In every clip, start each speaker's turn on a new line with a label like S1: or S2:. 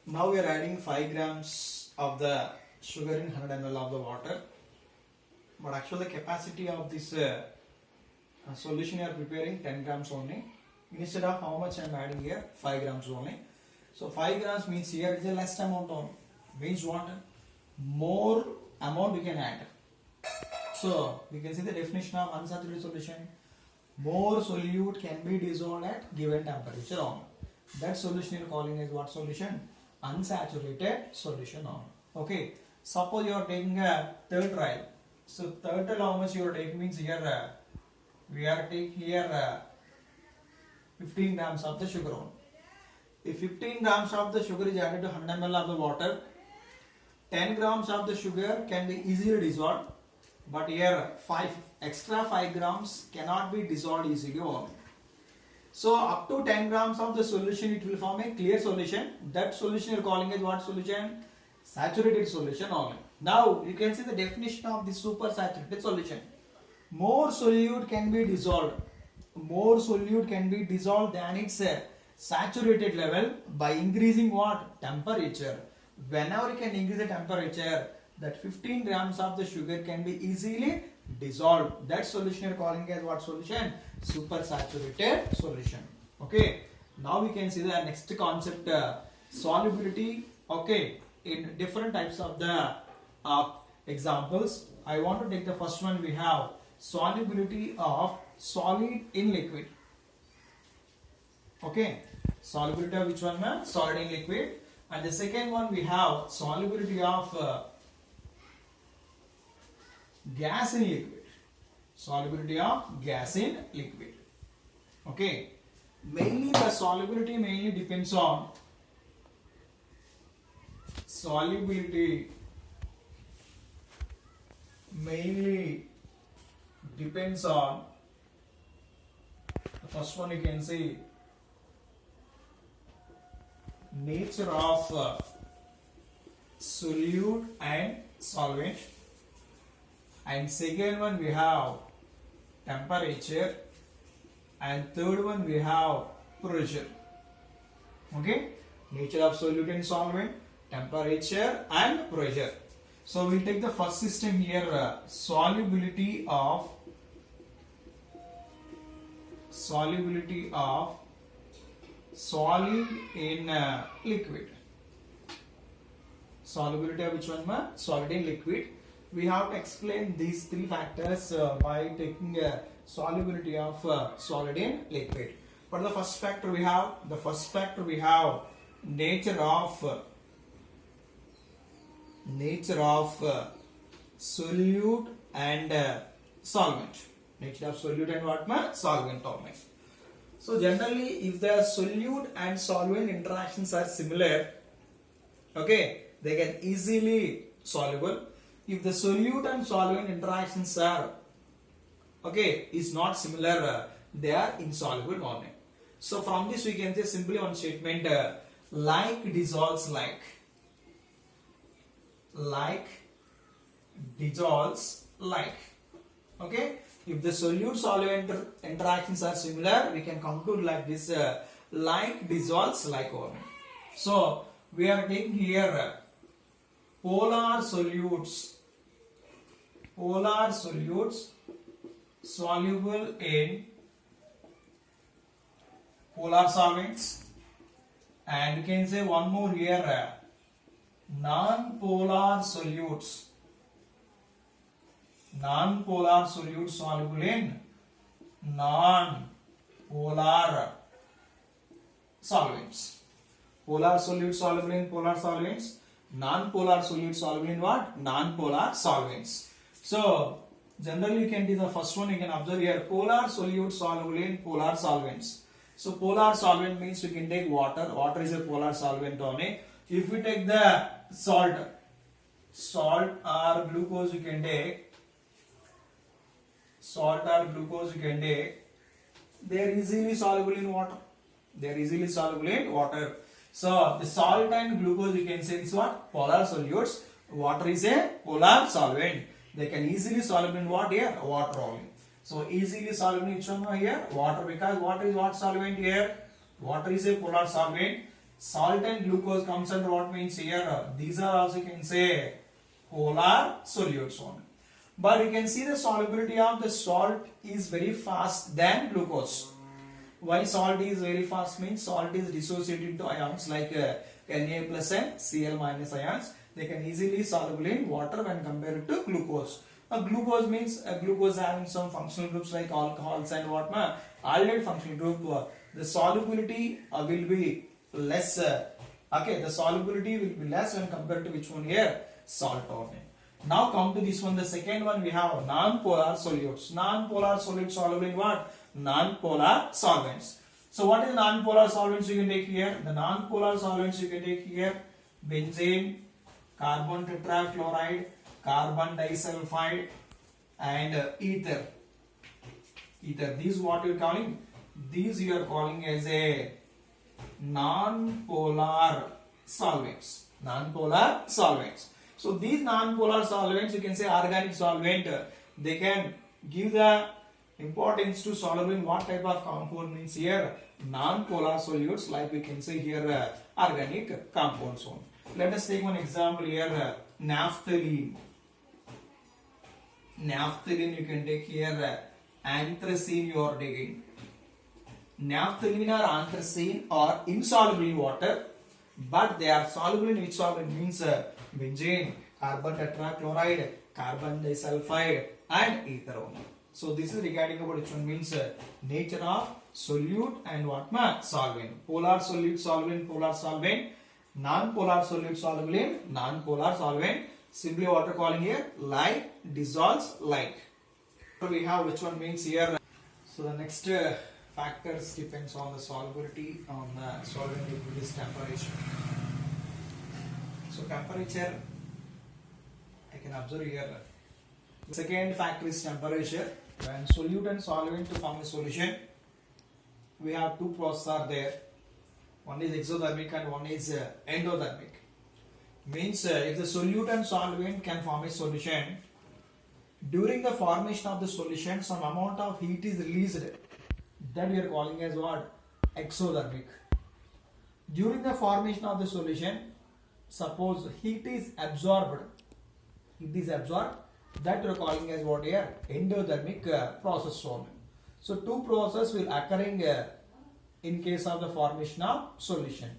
S1: Now we are adding 5 grams of the sugar in 100 ml of the water. But actually the capacity of this solution you are preparing 10 grams only. Instead of how much I am adding here, 5 grams only. So 5 grams means here is a less amount on. Means what? More amount we can add. So we can see the definition of unsaturated solution. More solute can be dissolved at given temperature on. That solution you are calling as what solution? Unsaturated solution on. Okay. Suppose you are taking a third trial. So third trial how much you are taking means here we are taking here 15 grams of the sugar on. If 15 grams of the sugar is added to 100 ml of the water, 10 grams of the sugar can be easily dissolved, but here extra 5 grams cannot be dissolved easily only. So up to 10 grams of the solution it will form a clear solution. That solution you are calling as what solution? Saturated solution only. Now you can see the definition of the super saturated solution. More solute can be dissolved. More solute can be dissolved than its saturated level by increasing what? Temperature. Whenever you can increase the temperature, that 15 grams of the sugar can be easily dissolved. That solution you are calling as what solution? Super saturated solution. Okay. Now we can see the next concept, solubility. Okay. In different types of the examples, I want to take the first one. We have solubility of solid in liquid. Okay. Solubility of which one, ma'am? Solid in liquid. And the second one we have solubility of gas in liquid. Solubility of gas in liquid. Okay. Mainly the solubility depends on solubility mainly depends on the first one you can see nature of solute and solvent, and second one we have temperature, and third one we have pressure. Okay, nature of solute and solvent, temperature and pressure. So we'll take the first system here, solubility of solid in liquid. Solubility of which one, ma? Solid in liquid. We have to explain these three factors by taking solubility of solid in liquid. But the first factor we have, nature of solute and solvent. Nature of solute and what, ma? Solvent only. So generally, if the solute and solvent interactions are similar, okay, they can easily soluble. If the solute and solvent interactions are is not similar, they are insoluble only. So from this we can say simply one statement, like dissolves like. Like dissolves like. Okay. If the solute solvent interactions are similar, we can conclude like this, like dissolves like only. So we are taking here polar solutes soluble in polar solvents, and you can say one more here, non-polar solutes soluble in non-polar solvents. Polar solute soluble in polar solvents, non-polar solute soluble in what? Non-polar solvents. So generally you can do the first one, you can observe here, polar solute soluble in polar solvents. So polar solvent means you can take water. Water is a polar solvent only. If we take the salt or glucose, you can take they are easily soluble in water. So the salt and glucose, you can say this what? Polar solutes. Water is a polar solvent. They can easily soluble in what here? Water only. So easily soluble in which one here? Water, because water is what solvent here? Water is a polar solvent. Salt and glucose comes under what means here? These are also you can say polar solutes only. But you can see the solubility of the salt is very fast than glucose. Why salt is very fast means salt is dissociated into ions like Na plus and Cl minus ions. They can easily soluble in water when compared to glucose. Glucose means glucose having some functional groups like alcohols and what aldehyde functional group. The solubility will be less. Okay, the solubility will be less when compared to which one here? Salt only. Now come to this one. The second one we have non-polar solutes. Non-polar solutes soluble in what? Non-polar solvents. So what is non-polar solvents you can take here? The non-polar solvents you can take here: benzene, carbon tetrachloride, carbon disulfide, and ether. Ether. These what you are calling? These you are calling as a non-polar solvents. Non-polar solvents. So these non-polar solvents, you can say organic solvent, they can give the importance to soluble in what type of compound means here non-polar solutes, like we can say here organic compounds only. Let us take one example here, naphthalene. Naphthalene you can take here, anthracene you are taking. Naphthalene or anthracene are insoluble in water, but they are soluble in which solvent means benzene, carbon tetrachloride, carbon disulfide, and ether only. So this is regarding about which one means nature of solute and what solvent. Polar solute soluble in polar solvent, non-polar solute soluble in non-polar solvent. Simply what we are calling here like dissolves like. So we have which one means here. So the next factors depends on the solubility on the solvent liquid is temperature. So temperature I can observe here. The second factor is temperature. When solute and solvent to form a solution, we have two processes are there. One is exothermic and one is endothermic. Means if the solute and solvent can form a solution, during the formation of the solution some amount of heat is released, that we are calling as what? Exothermic. During the formation of the solution, suppose heat is absorbed, that we are calling as what here? Endothermic process only. So two processes will occurring in case of the formation of solution.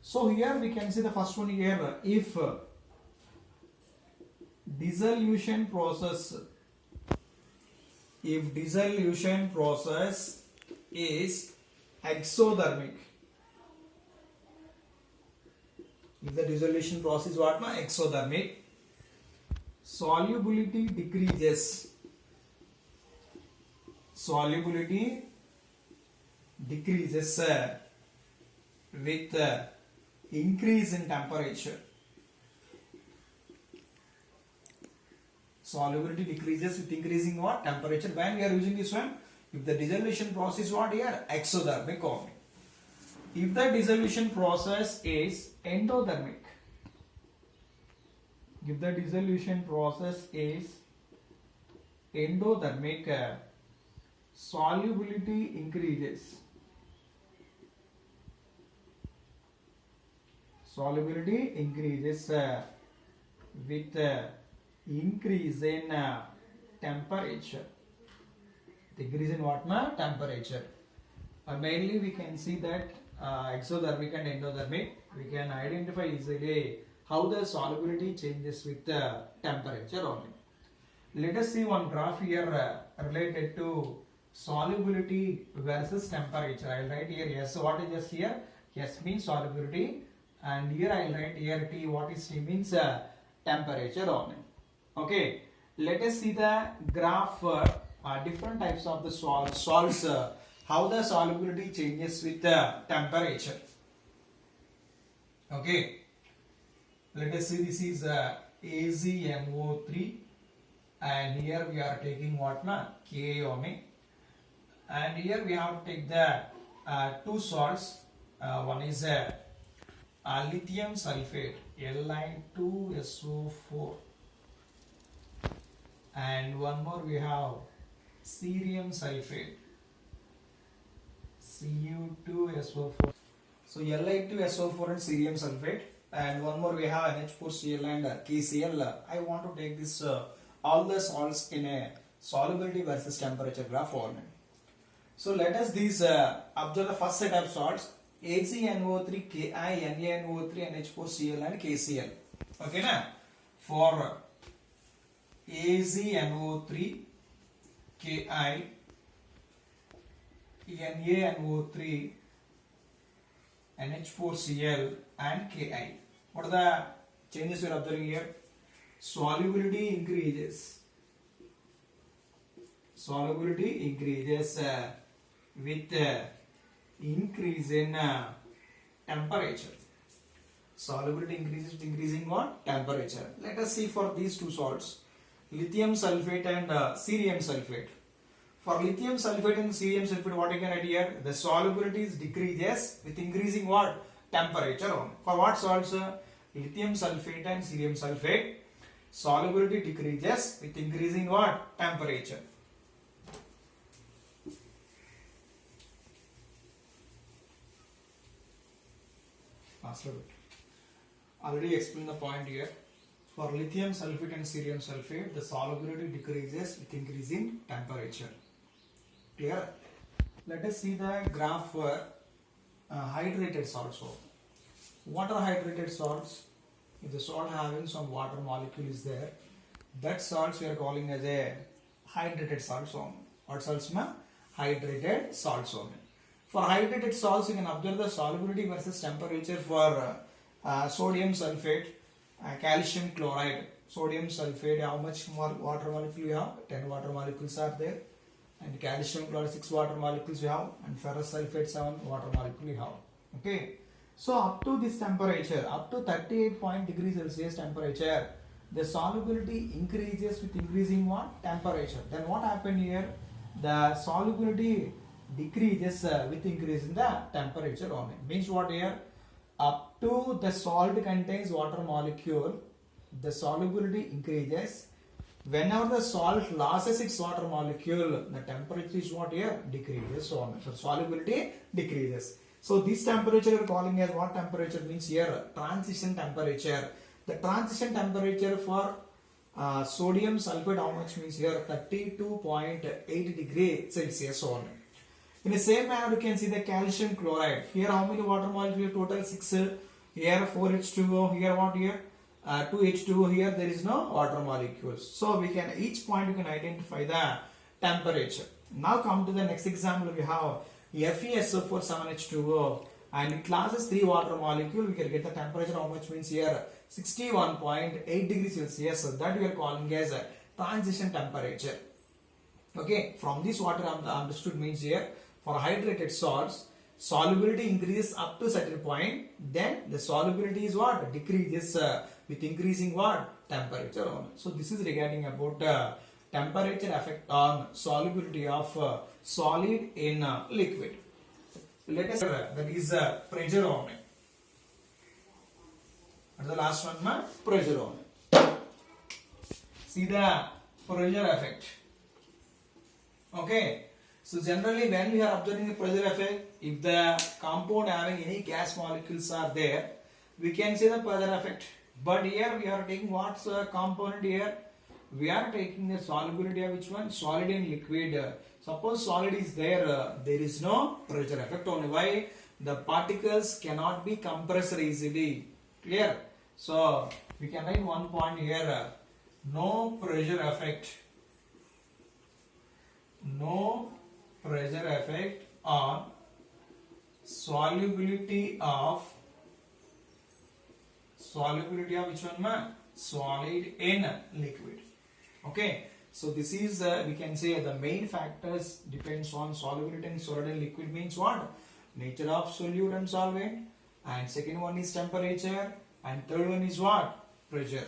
S1: So here we can see the first one here, if dissolution process is exothermic, if the dissolution process is what exothermic, solubility decreases with increase in temperature. Solubility decreases with increasing what? Temperature. When we are using this one, if the dissolution process is what here? Exothermic only. If the dissolution process is endothermic, solubility increases. With increase in temperature. Decrease in what? Temperature. Mainly we can see that exothermic and endothermic, we can identify easily how the solubility changes with the temperature only. Let us see one graph here related to solubility versus temperature. I will write here S. So what is S here? S means solubility, and here I will write here T. What is T means temperature only. Okay. Let us see the graph different types of the salts, how the solubility changes with the temperature. Okay. Let us see, this is AgNO3, and here we are taking what Ka only, and here we have to take the two salts. One is lithium sulfate, Li2SO4, and one more we have cerium sulfate, Cu2SO4. So Li2SO4 and cerium sulfate, and one more we have NH4Cl and KCl. I want to take this all the salts in a solubility versus temperature graph format. So let us observe the first set of salts AgNO3, Ki, NaNO3, NH4Cl and KCl. Okay na? For AgNO3, Ki, NaNO3, NH4Cl and Ki. What are the changes we are observing here? Solubility increases. Solubility increases with increase in temperature. Solubility increases with increasing what? Temperature. Let us see for these two salts, lithium sulfate and cerium sulfate. For lithium sulfate and cerium sulfate, what you can write here? The solubility decreases with increasing what? Temperature. For what salts? Lithium sulfate and cerium sulfate, solubility decreases with increasing what? Temperature. Already explained the point here. For lithium sulfate and cerium sulfate, the solubility decreases with increasing temperature. Clear? Let us see the graph for hydrated salts. What are hydrated salts? If the salt having some water molecule is there, that salts we are calling as a hydrated salts. What salts ma? Hydrated salts. For hydrated salts, you can observe the solubility versus temperature for sodium sulfate, calcium chloride. Sodium sulfate, how much more water molecule you have? 10 water molecules are there. And calcium chloride, 6 water molecules you have. And ferrous sulfate, 7 water molecules you have. Okay. So up to this temperature, up to 38 degrees Celsius temperature, the solubility increases with increasing what? Temperature. Then what happened here? The solubility decreases with increase in the temperature only. Means what here? Up to the salt contains water molecule, the solubility increases. Whenever the salt loses its water molecule, the temperature is what here? Decreases. So solubility decreases. So this temperature we are calling as what temperature? Means here transition temperature. The transition temperature for sodium sulfate, how much means here? 32.8 degrees Celsius only. In the same manner, you can see the calcium chloride. Here, how many water molecules? Total 6. Here 4H2O. Here what? Here 2H2O. Here there is no water molecules. So we can each point you can identify the temperature. Now come to the next example. We have FeSO4 7H2O and it loses 3 water molecule. We can get the temperature. How much means here? 61.8 degrees Celsius. So that we are calling as a transition temperature. Okay. From this what I understood means here, for hydrated salts, solubility increases up to certain point, then the solubility is what? Decreases with increasing what? Temperature. So this is regarding about temperature effect on solubility of solid in liquid. Let us that is pressure only. And the last one pressure only. See the pressure effect. Okay. So generally when we are observing the pressure effect, if the compound having any gas molecules are there, we can see the pressure effect. But here we are taking what's component here? We are taking the solubility of which one? Solid in liquid. Suppose solid is there, there is no pressure effect only. Why? The particles cannot be compressed easily. Clear? So we can write one point here. No pressure effect. No pressure effect on solubility of which one ma? Solid in liquid. Okay. So this is we can say the main factors depends on solubility in solid and liquid means what? Nature of solute and solvent, and second one is temperature, and third one is what? Pressure.